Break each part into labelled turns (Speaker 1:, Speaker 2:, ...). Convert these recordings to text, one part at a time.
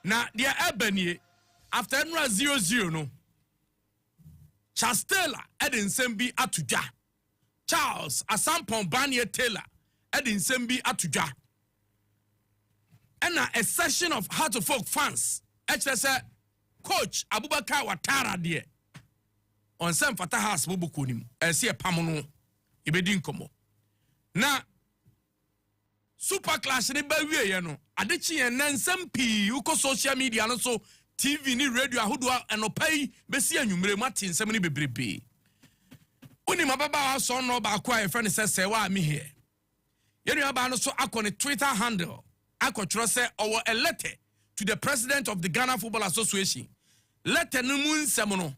Speaker 1: na dia ebanie after nra 0-0 no Chastela edin sembi atudwa Charles Asampon Banye Taylor edin sembi atudwa and a session of Heart of Folk fans HSA coach Abubakar Watara de on Sam Fatahas Bubukunim esi e pamono ibedi nkomo na super clash ni ba wie no adechi en nsem pi uko social media no so TV ni radio ahodo enopai besi anwumre mati nsem ni bebrebe oni mababa so no ba kwa e friend say wa me here yenu aba no so akọ ne Twitter handle akọ say or a letter to the president of the Ghana Football Association letter no mu nsem no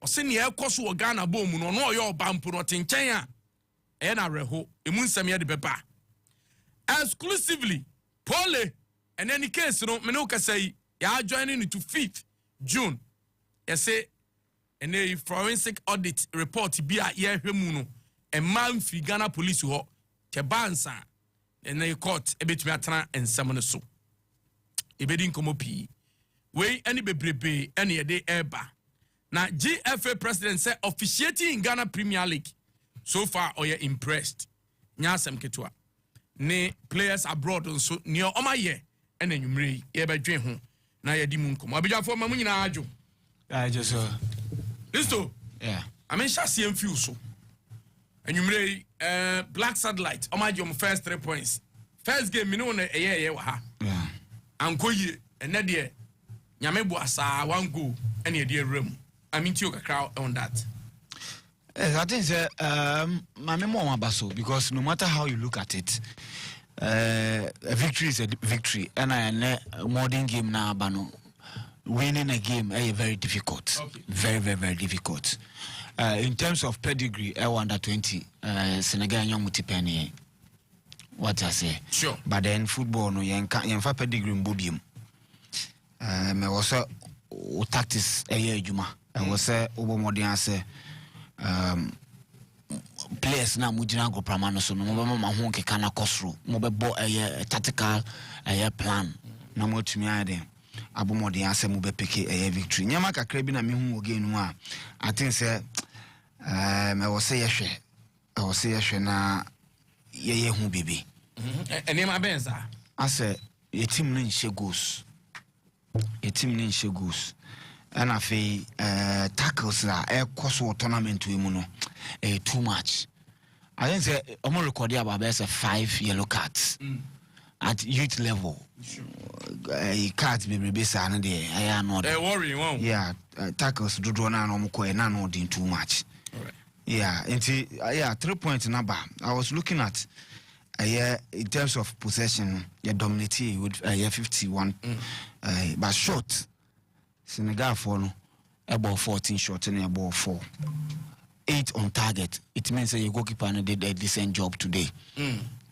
Speaker 1: o se ne ekoso o Ghana bom no no oyo obampo no tenchen a e na reho emu nsem ye de beba exclusively Pole and any case no me no ka say ya joining to 5th June say and a forensic audit report bi a ye hwemu no e man fi Ghana police ho ke bansa and a court e betumi atena ensam no so e bedi nkomo pi we any bebrebe any e de eba na GFA president say officiating in Ghana Premier League so far oye impressed nya asem ketwa ne players abroad so ne omaye ena nwumre ye bedwe ho na ye di mu nkomo abijafo ma munyina ajo
Speaker 2: just
Speaker 1: listo
Speaker 2: yeah
Speaker 1: I mean shasi emfiu so nwumre Black Satellite omaje on first 3 points first game me no na eye wa ha
Speaker 2: yeah
Speaker 1: ankoye ene de nyame bo asa 1 goal ene ye de rem I mean to kakra on that.
Speaker 2: I think my mom baso because no matter how you look at it, a victory is a victory, and a modern game now, bano winning a game is very difficult, okay. very difficult. In terms of pedigree, I under 20, Senegal young mutipeni. What I say,
Speaker 1: sure.
Speaker 2: But then football no yenfa pedigree mbobium. Me also tactics juma. I was say over modern say. Players na mujina go pramano so no mo ma ho keka na kosro mo be bo tactical plan na mo tumi ade abomode ase mo be peke victory nyama kakra bi na me hu again no a I think say me wo say yehwe na ye hu bibi
Speaker 1: ene ma benza
Speaker 2: ase ye team no nhye goals and I feel tackles that cost tournament we no too much. I think say I'm recording about 5 yellow cards at youth level. Sure. Cards be besa and they I know.
Speaker 1: Worry won't.
Speaker 2: Yeah, tackles do na no ko na no din too much.
Speaker 1: Alright.
Speaker 2: Yeah, yeah 3 points number. I was looking at in terms of possession, you dominate with 51 but short. Senegal for no about 14 shots and about 4. 8 on target. It means that your goalkeeper did a decent job today.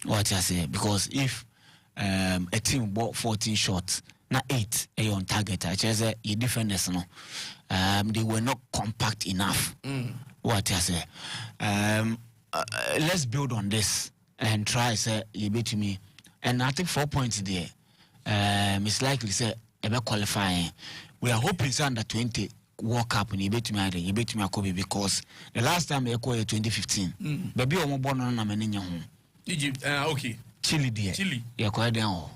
Speaker 2: What I say, because if a team bought 14 shots, not 8 on target, I just say your defenders no, they were not compact enough. What I say, let's build on this and try say you beat me. And I think 4 points there. It's likely say ever qualifying. We are hoping that under 20 World Cup in Kobe because the last time they called 2015. Baby omo born on na
Speaker 1: Egypt okay.
Speaker 2: Chile there.
Speaker 1: Chile.
Speaker 2: Yeah, quite down.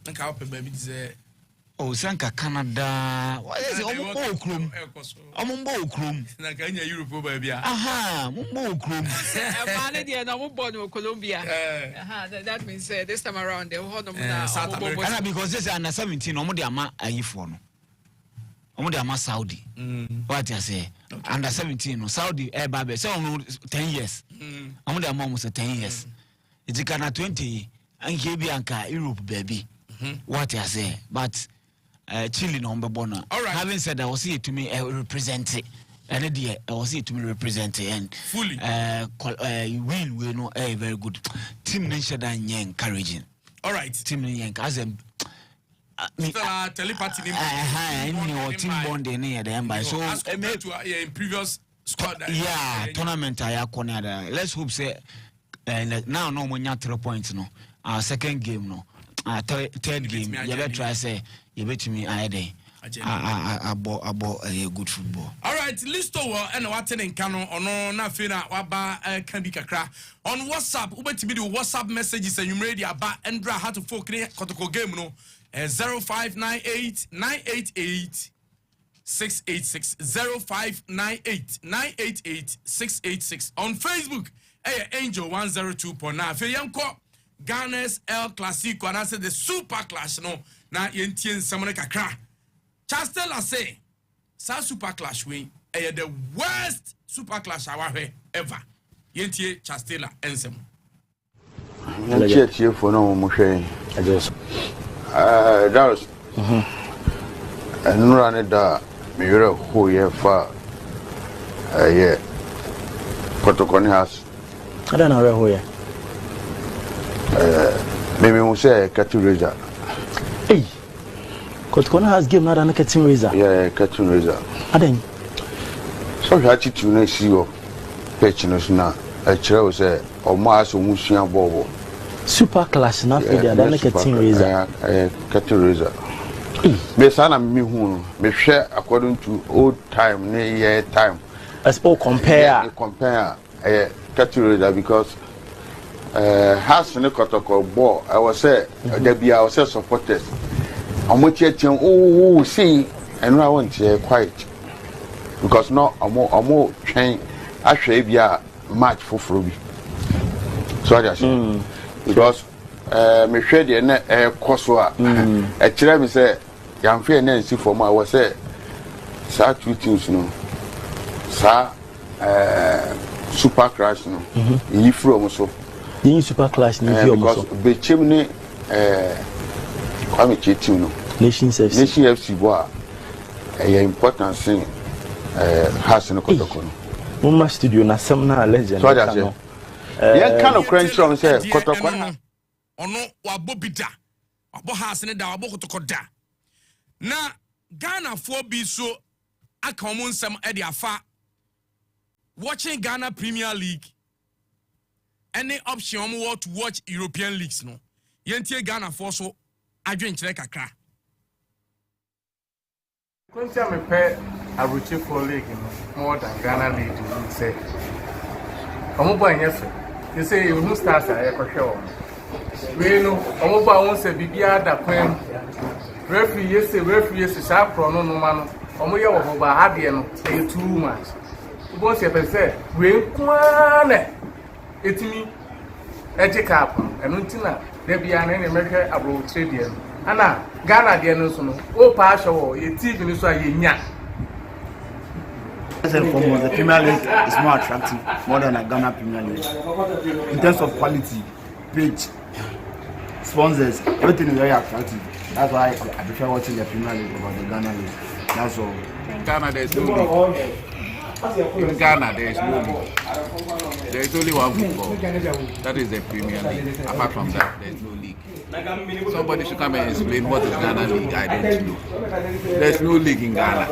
Speaker 1: Nka hope baby say
Speaker 2: oh sanka Canada. What is it? Omo okrum. Omo okrum.
Speaker 1: Na Kenya Europe baby.
Speaker 2: Aha, omo okrum.
Speaker 3: Mane dia na omo born in Colombia. Aha, that means this time around they hold them na
Speaker 2: because this is under 17 omo dey ama ayifo no. Omo dey ama Saudi. What I say? Okay. Under 17 no Saudi babe say on 10 years. Omo dey ama almost 10 years. It's Ghana 20 and here be anka Europe baby. What I say? But Chile no born.
Speaker 1: All right.
Speaker 2: Having said that, I was here to me represent it. And I was here to me represent it and
Speaker 1: fully
Speaker 2: win we know very good. Team nation that encouraging.
Speaker 1: All right.
Speaker 2: Team nation as a
Speaker 1: telepathy
Speaker 2: team bonding near the end by so
Speaker 1: in previous squad
Speaker 2: tournament I corner let's hope say now no more 3 points no our second game no third game, you better try say you bet me I good football.
Speaker 1: All right, listo and what in canon or no nafina waba can be kakra on WhatsApp. Ubet me the WhatsApp messages and you ready about Andra how to folk kotoko game no 0598 988 686 0598 988 686 on Facebook. Angel 102.9. Fiyanko Ghana's El Clasico and I said the Super Clash no na yentien samone kakra. Chastela say sa Super Clash win the worst Super Clash awa ever. Yentie Chastela ensem.
Speaker 4: Yentie for no mo hwe. I just that was and run da me yere ho ye fa yeah protocol has
Speaker 5: I don't know where.
Speaker 4: Maybe we say cutting razor.
Speaker 5: Hey, Kotkona has given not a cutting razor.
Speaker 4: Yeah, cutting razor.
Speaker 5: I think.
Speaker 4: So you actually to see your patroness now. I try say, or Mars or Musian Bobo.
Speaker 5: Super class, not for the other cutting razor.
Speaker 4: Cutting razor. Besana me who me share according to old time, near time.
Speaker 5: As all compare.
Speaker 4: Compare. Cutting razor because has no kotoko ball. I was say there be our supporters. I'm with you see and I want to quiet because no I'm more train actually be a match for Fruby. So I just because me share the Koswa a chile me say young fair Nancy for my was say sa two things no sa Super Crash no you from so
Speaker 5: the Super Clash
Speaker 4: because be chimney Kwame Chetu no
Speaker 5: Nation
Speaker 4: FC boy a important thing has no kotoko no
Speaker 5: Mama studio na some na legend
Speaker 4: so that yeah kind of crunch from say kotoko
Speaker 1: ono wabobida wabo has ne da wabo kotoko da na Ghana for bi so aka omo nsem e de afa watching Ghana Premier League. Any option to watch European leagues no. Yentie Ghana for so adwen kire kakra.
Speaker 6: Kwentia me pe aruchi for league more than Ghana league say. Omo boy nyefe. You say you no stars are kwhwe o. We no omo boy won say bibia da kwan. Referee yes sa pro no no ma no. Omo ye wo ba ade no e too much. Bo se pe say we kwane etimi eje cap enu ntina de bia na ne mehwe abro trade ana Ghana de no so no o pa show e TV ni so ayenya.
Speaker 7: First and foremost, the Premier League is more attractive more than a Ghana Premier League in terms of quality, pitch, sponsors, everything is very attractive. That's why I prefer watching the Premier League over the Ghana League. That's all.
Speaker 6: Ghana there's no league. In Ghana, there is no league. There is only one football. That is the Premier League. Apart from that, there is no league. Somebody should come and explain what is Ghana League. I don't know. There is no league in Ghana.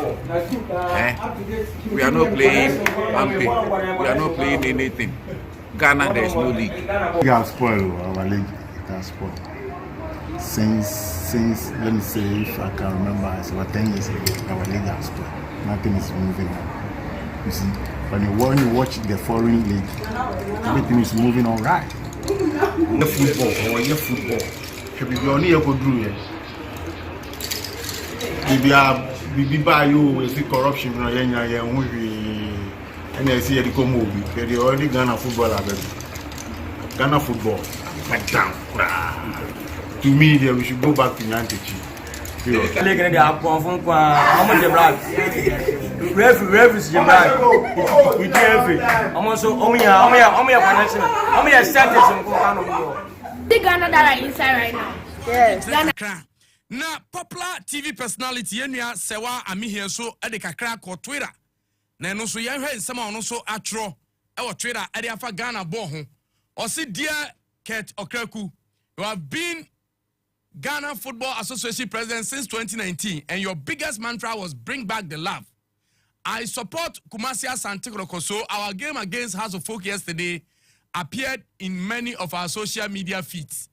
Speaker 6: We are not playing pumping. We are not playing anything. Ghana, there is no league.
Speaker 8: We have spoiled our league. It has spoiled. Since let me say, if I can remember, it's about 10 years ago, our league has spoiled. Nothing is moving on. You see, when you watch the foreign league, everything is moving all right. The football, should be only a good rule. If you buy you see corruption, and I see the movie, they already Ghana football. Ghana football, back down. To me, we should go back to 90. Referees Jamal. We do every. Almost
Speaker 9: The Ghana that are inside right now. Yes. Ghana.
Speaker 1: Na popular TV personality yenua sewa ami here so e de kakra ko Twitter. Na no so ye hwe nsema ono so atro e wo Twitter e de afa Ghana ball ho. O se dear Kurt Okraku, you have been Ghana Football Association president since 2019 and your biggest mantra was bring back the love. I support Kumasi Asante Kotoko, so our game against House of Folk yesterday appeared in many of our social media feeds.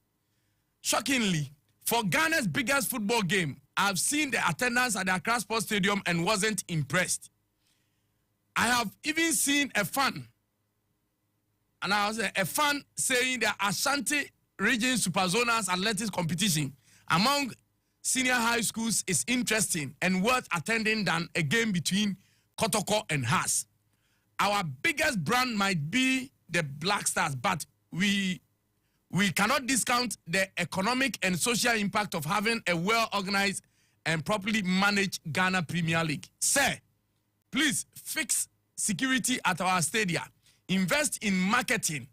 Speaker 1: Shockingly, For Ghana's biggest football game, I've seen the attendance at the Accra Sports Stadium and wasn't impressed. I have even seen a fan saying the Ashanti Region Super Zonals Athletics competition among senior high schools is interesting and worth attending than a game between Kotoko and Haas. Our biggest brand might be the Black Stars, but we cannot discount the economic and social impact of having a well-organized and properly managed Ghana Premier League. Sir, please fix security at our stadia. Invest in marketing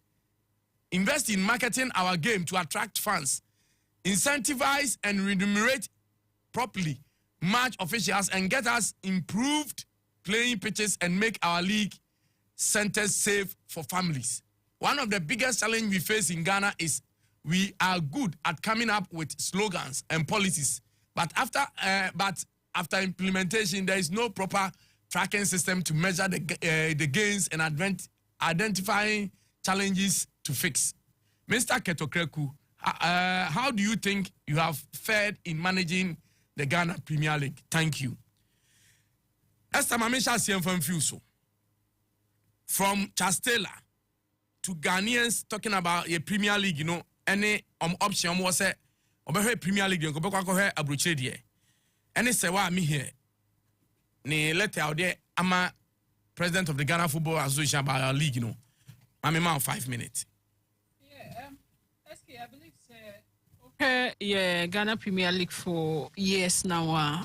Speaker 1: our game to attract fans. Incentivize and remunerate properly match officials and get us improved playing pitches and make our league centers safe for families. One of the biggest challenges we face in Ghana is we are good at coming up with slogans and policies, but after implementation, there is no proper tracking system to measure the gains and identifying challenges to fix. Mr. Ketokreku, how do you think you have fared in managing the Ghana Premier League? Thank you. Esther Mamisha Siemfamfuso, from Chastela to Ghanaians talking about a Premier League, you know, any option was a Premier League, you go back to Abruchedie. Any say why me here? Ne letter out there, I'm a president of the Ghana Football Association about our league, you know. I'm a 5 minutes.
Speaker 3: Yeah, I believe yeah, Ghana Premier League for years now.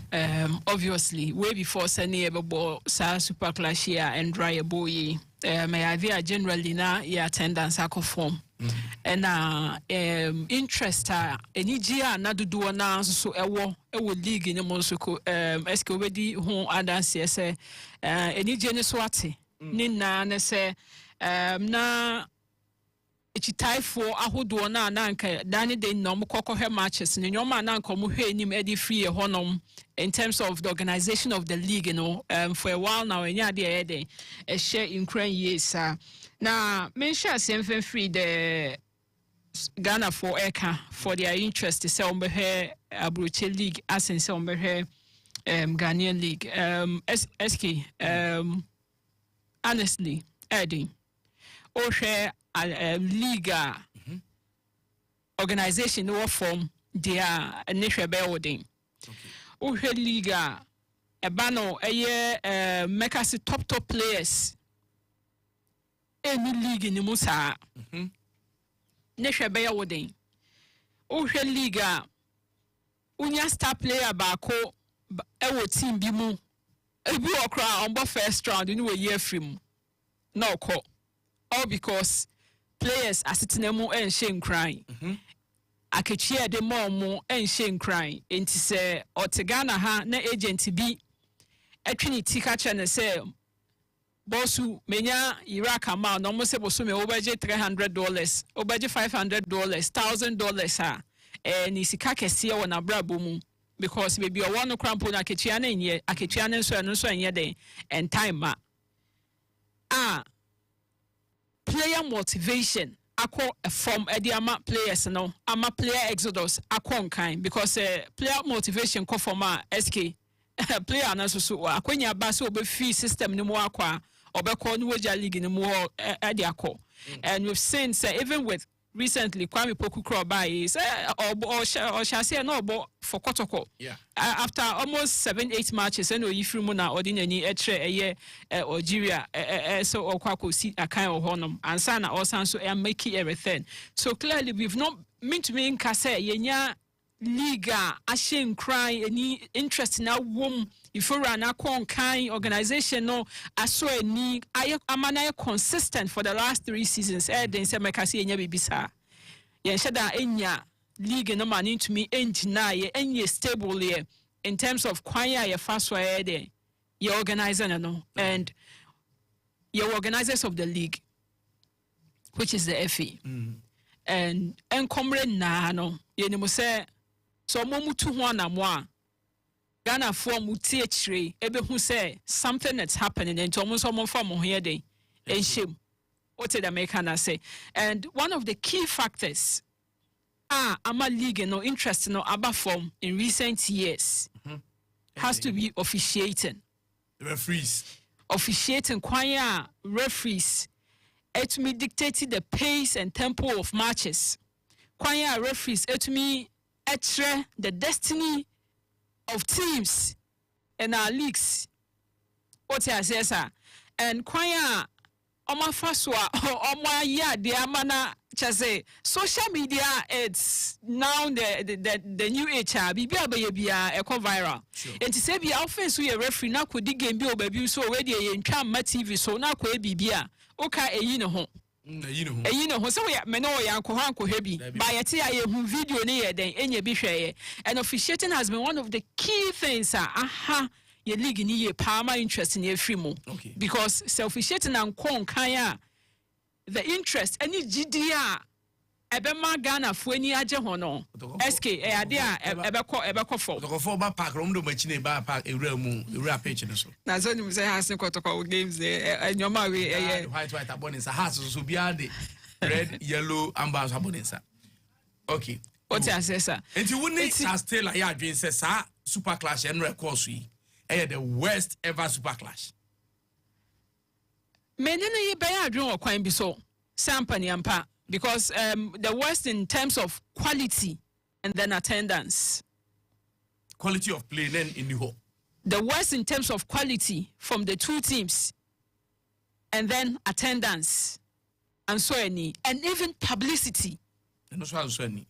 Speaker 3: Obviously, way before Sani Ebo Sa Super Clash here and Dry Boy. My idea generally now yeah attendance form. And interest any year na do na so ewo league in Monsoko eske already who adanse say any jene so ate ni na ne say na echitai for ahodo na anka dani de no mokoko he matches ni nyoma na anka mo hwe nim edi free honom in terms of the organization of the league, you know, for a while now enya de a share in Ukraine years now mention something free the Ghana for Eka for their interest to sell me here Abroche League as in sell me here Ghanaian League SK honestly Eddie or share a league organization or form their initial building. Uhe Liga ebano eye mekasi top players any league ni musa ne hwebe ya wodin Uhe Liga unya star player baako ewo team bi mu ebi okra on bo first round ni we year free na okọ all because players asitenemu en shame crying akechia de mo enhye nkran enti se otegana ha na agent bi atwini tika cha ne se bosu menya Iraq ama no mo se bosu me obaje $300 obaje $500 $1,000 ha ni sika kese wo na brabo mu because baby o won krampo na akechia na enye akechia na nso enye den and time player motivation akọ from ediama players no ama player exodus akọ nkan because player motivation ko from SK player na so akonya ba so obe free system ni mo akọ obekọ ni Woja League ni mo edi akọ and we've seen say even with recently Kwame Poku Kroba is or shall say no but for Kotoko after almost 7-8 matches and Oyifrimu na ordinary etre Algeria so okwako see a kind of honum and sana also so making everything so clearly we've not meant to mean kase yenya liga ashen cry any interest na wom if you run a kind organization no aso any amana consistent for the last 3 seasons then say mekase yenya bibisa yen sheda enya league no man into me engineer enye stable here in terms of kwanya ye fast way there your organizer no and your organizers of the league which is the FA and enkomre na no ye ni mo say so mo mutu ho na mo a Ghana for muti echire ebe hu say something that's happening and to mo so mo fa mo here den enhyem what did America say and one of the key factors ama league no interest no aba from in recent years has to be officiating.
Speaker 1: Referees.
Speaker 3: Officiating kwanya referees it me dictated the pace and tempo of matches. Kwanya referees it me etre the destiny of teams in our leagues. What I say, sir, and kwanya oma faswa oma ya de amana chase social media it's now the new age bibia bia eco viral and to say bia offense we referee na ko di game bi obabi so we dey ntwa ma TV so na ko bibia oka eyi ne ho eyi ne ho so we me no ya ko hwe bi ba yete ya hu video ne ye den enye bi hweye and officiating has been one of the key things your league ni ye palma interest in every mo because self-officiating and kan the interest any GDA ebema Ghana fo ani age ho no SK ade ebeko for
Speaker 1: the for ba park rom do machine ba park ewura pitch no so
Speaker 3: na so nim say has kotoko games enyoma we
Speaker 1: white abonensa has so bia de red yellow amber abonensa okay
Speaker 3: what you say sir
Speaker 1: and you wouldn't still like ya dwen say sa super clash and record so the worst ever super clash.
Speaker 3: Many ye be adwon okwan bi so sampani ampa because the worst in terms of quality and then attendance.
Speaker 1: Quality of play then in the whole.
Speaker 3: The worst in terms of quality from the two teams and then attendance and so any and even publicity.
Speaker 1: And also so any.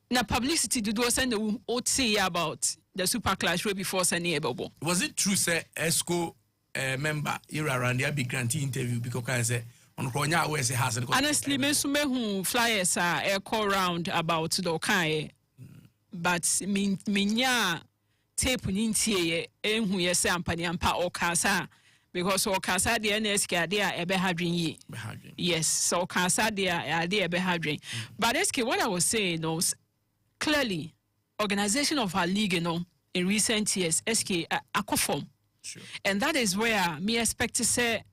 Speaker 3: Now publicity did was send the say about the super clash way before sending able.
Speaker 1: Was it true say ESCO member here around the big grantee interview because I say on Kronya where say has
Speaker 3: honestly me who flyers are call round about the kai but minya tape nintie who yes ampani ampa or kasa because or kasa the NSK they are ebe hadrin ye yes so kasa they are ebe hadrin but SK what I was saying was clearly organization of our league in recent years SK accoform and that is where me expect to say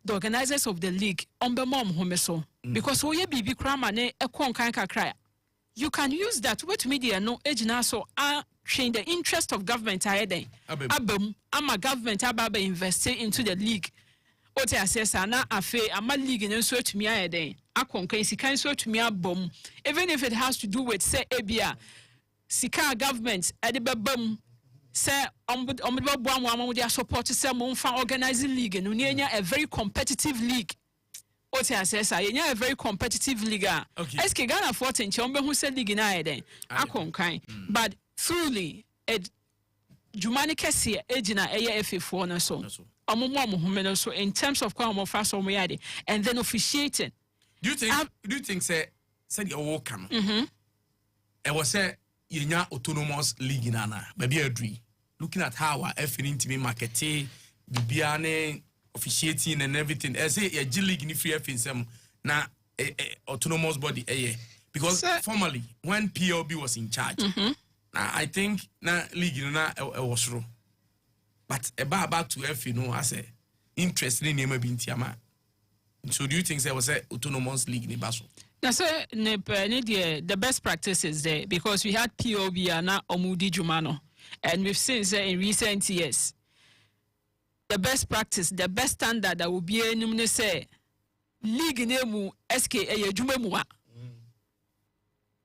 Speaker 3: the organizers of the league on the mom homeso because we bibi krama ne ekon kan kakra you can use that with media no ejina so train the interest of government ahead abam ama government ababa invest into the league oti assessor na afe ama league no so atumi ahead akon kan sika so atumi abom even if it has to do with say ebia sika government edebabam say omudbo support say mo fa organizing league no nya a very competitive league what I say a very competitive league SK Ghana 14 chombe hu say league na eden akonkan but truly jumani kese ejina eye FA4 na so omo no so in terms of kwa omo fa so mo yade and then officiating
Speaker 1: do you think say the work can it was say yenya autonomous league nana baby adri looking at how our FA team marketing bibiane officiating and everything I say a G league ni free FA some na autonomous body because formally when PLB was in charge I think na league na was wrong but about to FA I say interest in name bintiama so do you think there was a autonomous league ni baso
Speaker 3: now so the best practice is there because we had POB and Omudi Jumano and we've seen in recent years the best practice the best standard that will be enumne say league name SK ejumemua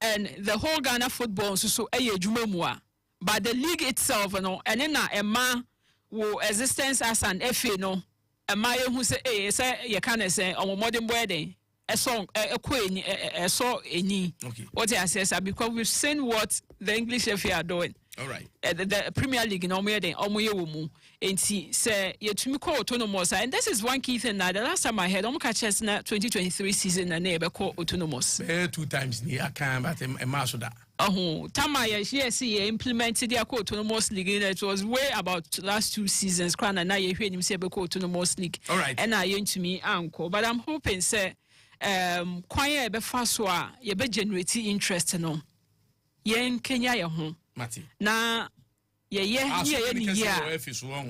Speaker 3: and the whole Ghana football so ejumemua but the league itself and then Emma will existence as an FA no Emma who say say you can say on modern wedding a song a so any what I say because we've seen what the English FA are doing.
Speaker 1: All right.
Speaker 3: The Premier League no more than omoye and see say you to me call autonomous and this is one key thing now the last time I heard catches na 2023 season na neighbor call autonomous
Speaker 1: 2 times near can but a master
Speaker 3: Tama yes implemented the autonomous league it was way about last 2 seasons na you hear him say autonomous league
Speaker 1: all right
Speaker 3: and I to me uncle but I'm hoping say kwanya be faso a ye be generate interest no yen Kenya ye ho
Speaker 1: Mati.
Speaker 3: Na ye ni ya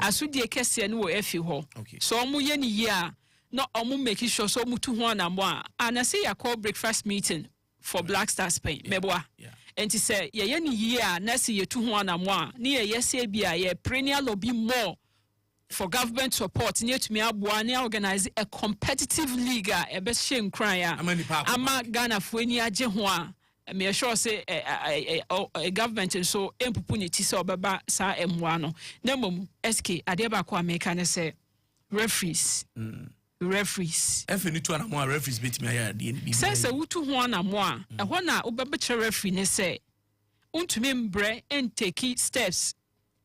Speaker 3: asudie kese no wo efi ho so omo ye ni ya no omo make sure so omo tu ho anamo a na say ya call breakfast meeting for Black Stars Spain. Meboa.
Speaker 1: Yeah.
Speaker 3: And to say, ye ni year, nasi ye 201 near yes, ye perennial lobby more for government support near to me abuani organize a competitive league a best shame cryer. Ama Ghana Fuenia Jehua. Me sure say a government and so impunity so baba sa M1. Nemo SK Adeba kwa mekane say referees. Referees.
Speaker 1: Any two and more referees beat me here.
Speaker 3: Says a wutu one and more. A one ubabecha referee ne say untumimbre and take steps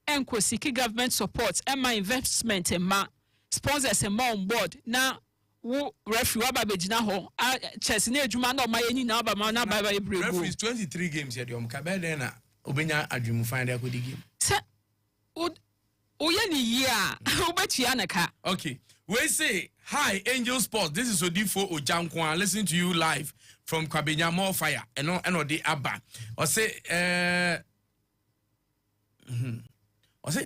Speaker 3: and seek government support and my investment and ma sponsors and more on board now. Wo referee waba bejina ho chess na adwuma na o mayeni na aba ma na ba ebregu
Speaker 1: referees 23 games here dem ka be den na obenya adwumu find akodi game
Speaker 3: se o ye ni yi a obetua na ka.
Speaker 1: Okay, we say hi Angel Sports, this is Odifo Ojankwa, listen to you live from Kwabenya More Fire eno de aba or say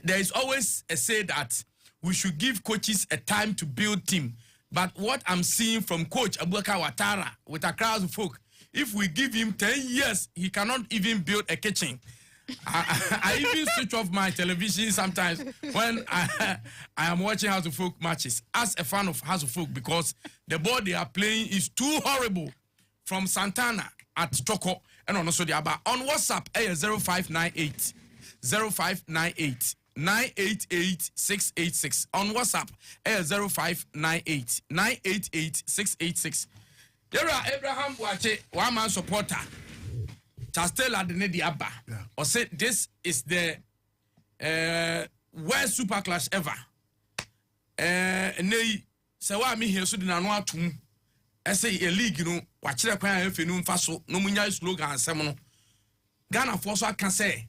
Speaker 1: there is always a say that we should give coaches a time to build team. But what I'm seeing from Coach Abubakar Ouattara with a crowd of folk, if we give him 10 years, he cannot even build a kitchen. I even switch off my television sometimes when I am watching House of Folk matches as a fan of House of Folk because the ball they are playing is too horrible. From Santana at Choco and also the Aba on WhatsApp 0598 0598 988 686 on WhatsApp 0598 988 686. There are Abraham Wache, one man supporter. Chastela Denedi Abba. Or say this is the worst super clash ever. Nei se wa mi here so di na no atum. Say a league no wachire kwan afi no mfa so no munya slogan asem no. Ghana for so aka say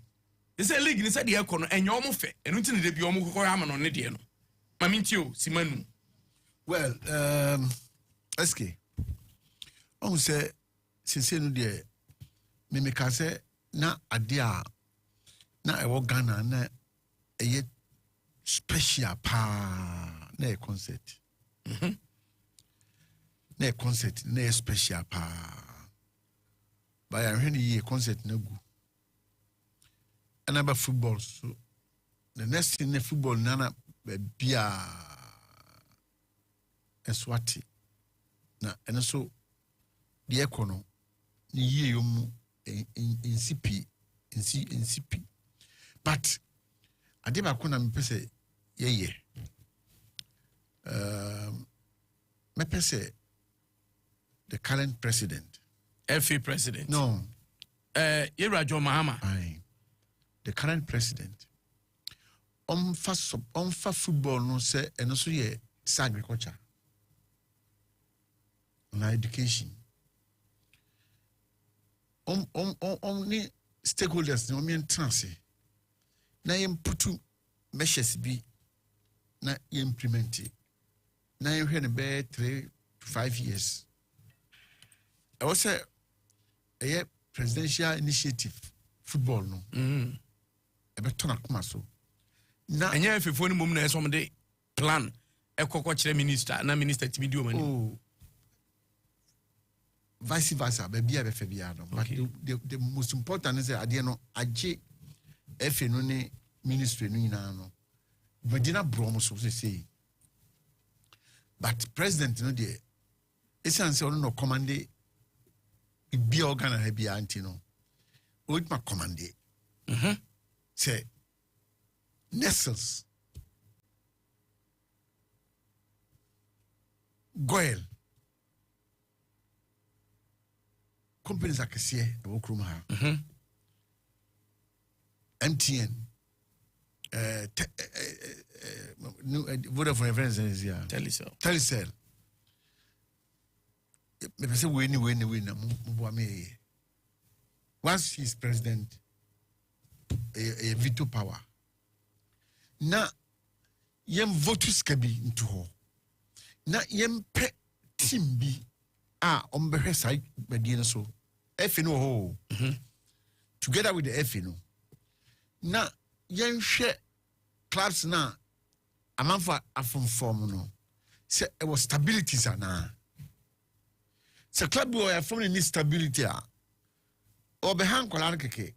Speaker 1: they say league ni say de ekọ no enye omo fe enu ti ne de bi omo kokọ ya no ne de no mamintio simanu.
Speaker 10: Well, SK on say since no de me ka say na ade a na e wo Ghana na eye special pa na e concert na e concert na e special pa ba ya hwe ni concert na gu anaba football so the next thing the football nana bia eswati na eno so de ekono ni yie yom insipi but adeba ko na mpese yeye me pese the current president
Speaker 1: FA president
Speaker 10: no
Speaker 1: Irajo Mahama
Speaker 10: the current president on football no say and also ye agriculture on education on ni stakeholders no me trance na yem putu measures bi na implement na yem hwe ne be 3 to 5 years I was say a presidential initiative football no ebetona kuma so
Speaker 1: na anya efefo ni mum na esom de plan ekokọ kire minister na minister timi di o mani
Speaker 10: vice versa be bia be fe bia no but the most important is ade no age efe no ne ministry no nyina no medina brom so say but president no de essence no commande bia organ ha bia anti no o ma commande say Nestles Goel companies akese e wokrum ha MTN Vodafone friends is here Telecel me say we na mo me once he's president a veto power na yem votus kabi into ho na yem pe team bi a ombehwe sai badie so efe no ho together with the efe no na yen hwe clubs na amanfa afom no se e was stability sana se club boy afom ni stability a Obehan kola keke.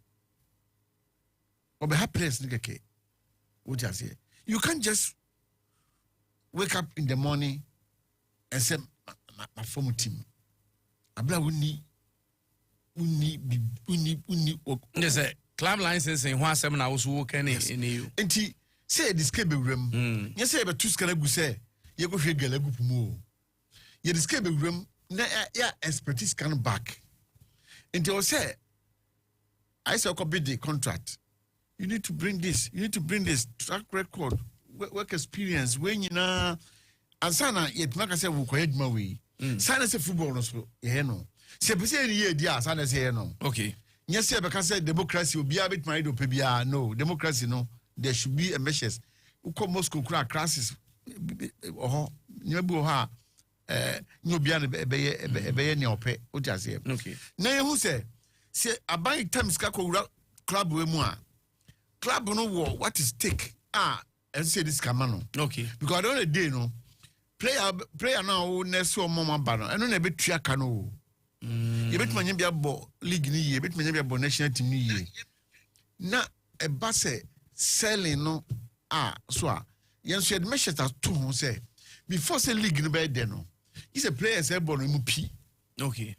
Speaker 10: Obeha place keke. What you say? You can't just wake up in the morning and say my former team. Abla uni.
Speaker 1: Yes, sir. Club license in one seminar was working in you.
Speaker 10: Enti say this cable room. Yes, say but two scana go say you go share galagu pumo. You this cable room na ya expertise can back. Enti o say I say copy the contract. You need to bring this. You need to bring this track record, work experience. When you know, and sana yet make say we could my way. Sana say football no so no. Se be say any dia sana say no.
Speaker 1: Okay.
Speaker 10: Yes, say because say democracy will be a bit married to no democracy no. There should be a measures. Uko Moscow crack crisis. Oh, nyebu ha. No be an be ni ope. O just say.
Speaker 1: Okay.
Speaker 10: Na who say aban times kako club we mu a. Club no war what is take and say this camano.
Speaker 1: Okay.
Speaker 10: Because I don't day no player now next one mama bano and no be tria cano. You bet my be abo league ni ye bet my be abo national team ni ye. Na e base selling no so yen so the measures that two say before say league no be there no. He's a player say born mu pi.
Speaker 1: Okay.